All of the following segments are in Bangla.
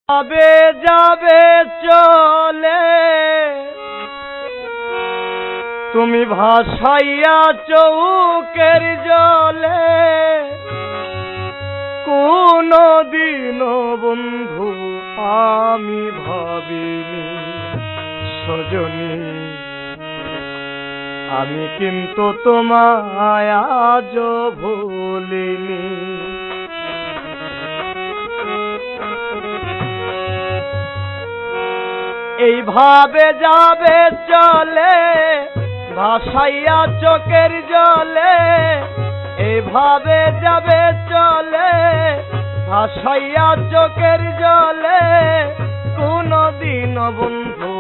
যাবে যাবে চলে তুমি ভাসাইয়া চৌকের জলে, কোনো দিন বন্ধু আমি ভাবিনি সজনী, আমি কিন্তু তোমায় আজ ভুলিনি। এইভাবে যাবে চলে ভাসাইয়া চোখের জলে, এইভাবে যাবে চলে ভাসাইয়া চোখের জলে, কোনদিন বন্ধু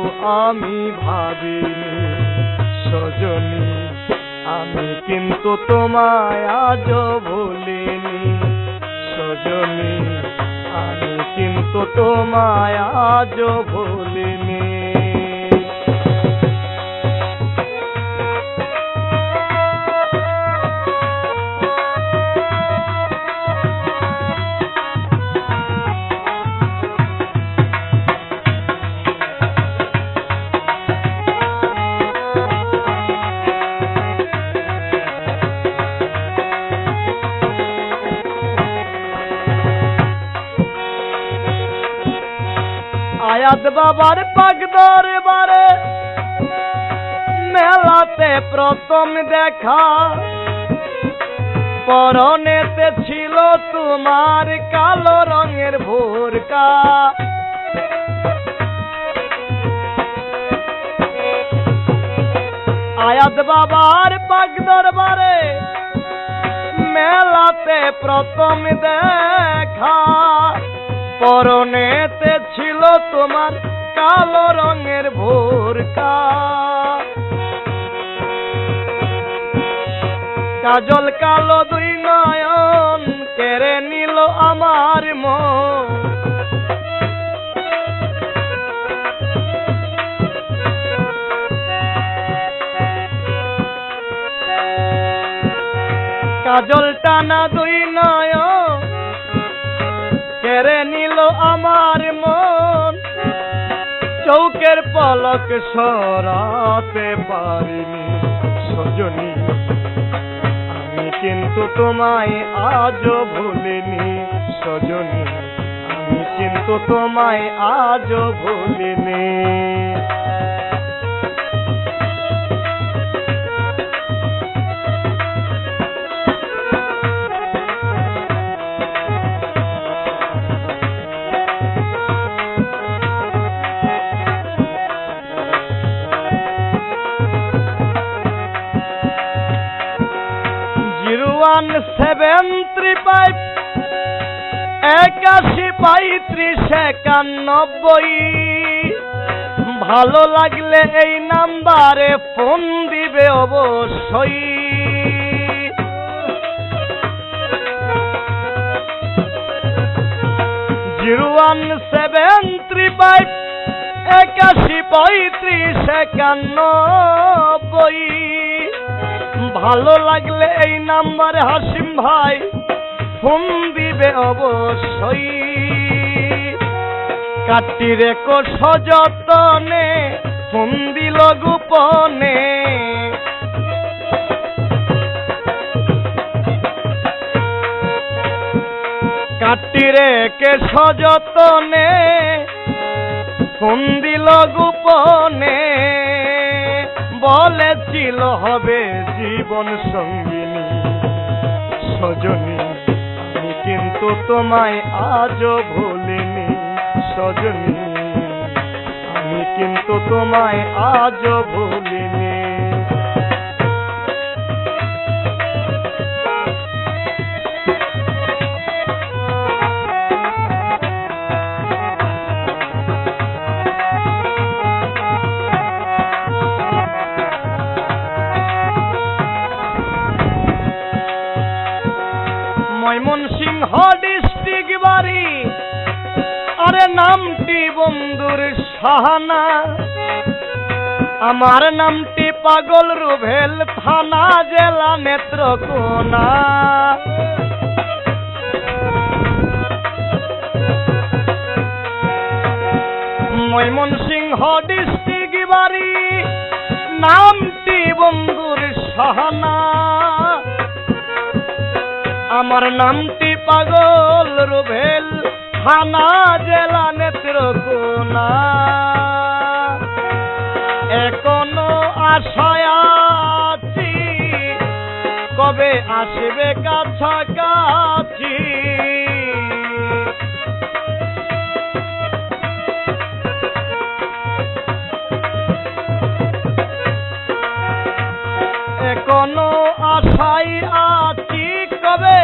আমি ভাবিনি সজনী, আমি কিন্তু তোমায় আজ ভুলিনি সজনী, আমি কিন্তু তোমায় আজ ভুলিনি। আয়াত বাবার পাক দরবারে মেলাতে প্রথম দেখা, পরনেতে ছিল তোমার কালো রঙের বোরকা, আয়াত বাবার পাক দরবারে মেলাতে প্রথম দেখা, পরনেতে ছিল তোমার কালো রঙের বোরকা, কাজল কালো দুই নয়ন কেড়ে নিল আমার মন, কাজল টানা দুই নয়ন কেড়ে নিল আমার মন, চৌকের পলক সরাতে পারিনি সজনী, আমি কিন্তু তোমায় আজ ভুলিনি সজনী, আমি কিন্তু তোমায় আজ ভুলিনি। ওয়ান 735 813591, ভালো লাগলে এই নাম্বারে ফোন দিবে অবশ্যই। 01735 813591, ভালো লাগলে এই নাম্বারে হাসিম ভাই ফোন দিবে অবশ্যই। কাটি রেখো সযতনে ফোন দিল গোপনে, কাটি রেখে সযতনে ফোন দিল গোপনে, বলেছিল হবে জীবন সঙ্গিনী সজনী, আমি কিন্তু তোমায় আজ ভুলিনি সজনী, আমি কিন্তু তোমায় আজ ভুলিনি। ময়মনসিংহ ডিস্ট্রিক্ট বাড়ি, আরে নামটি বন্ধুর সাহানা, আমার নামটি পাগল রুভেল থানা জেলা নেত্রকোনা। ডিস্ট্রিক্ট বাড়ি, নামটি বন্ধুর সাহানা। আমার নামটি পাগল রুবেল, থানা জেলা নেত্রকোনা। এখনো আশায় আছি কবে আসবে কাছাকাছি। এখনো আশায় আছি কবে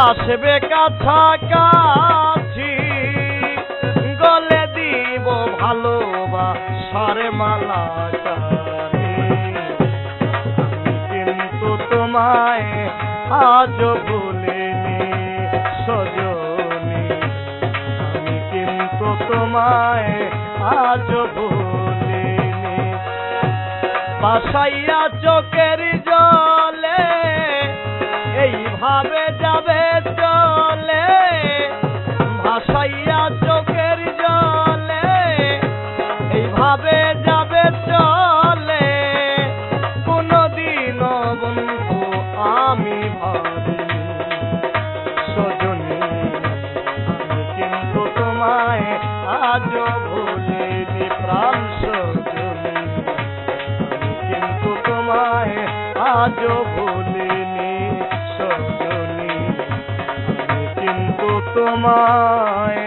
আসবে কাছাকাছি। গলে দিব ভালোবাসার মালা কানে, কিন্তু তোমায় আজ ভুলিনি সজনী। আমি কিন্তু তোমায় আজ ভুলিনি। বাসাইয়া চোখের জলে এইভাবে যাবে চলে, ভাসাইয়া চোখের জলে এইভাবে যাবে চলে। কোনদিনও বন্ধু আমি ভাবিনি সজনী, আমি কিন্তু তোমায় আজ ভুলিনি প্রাণ সজনী। আমি কিন্তু তোমায় আজ ভুলিনি সজনী, আমি কিন্তু তোমায়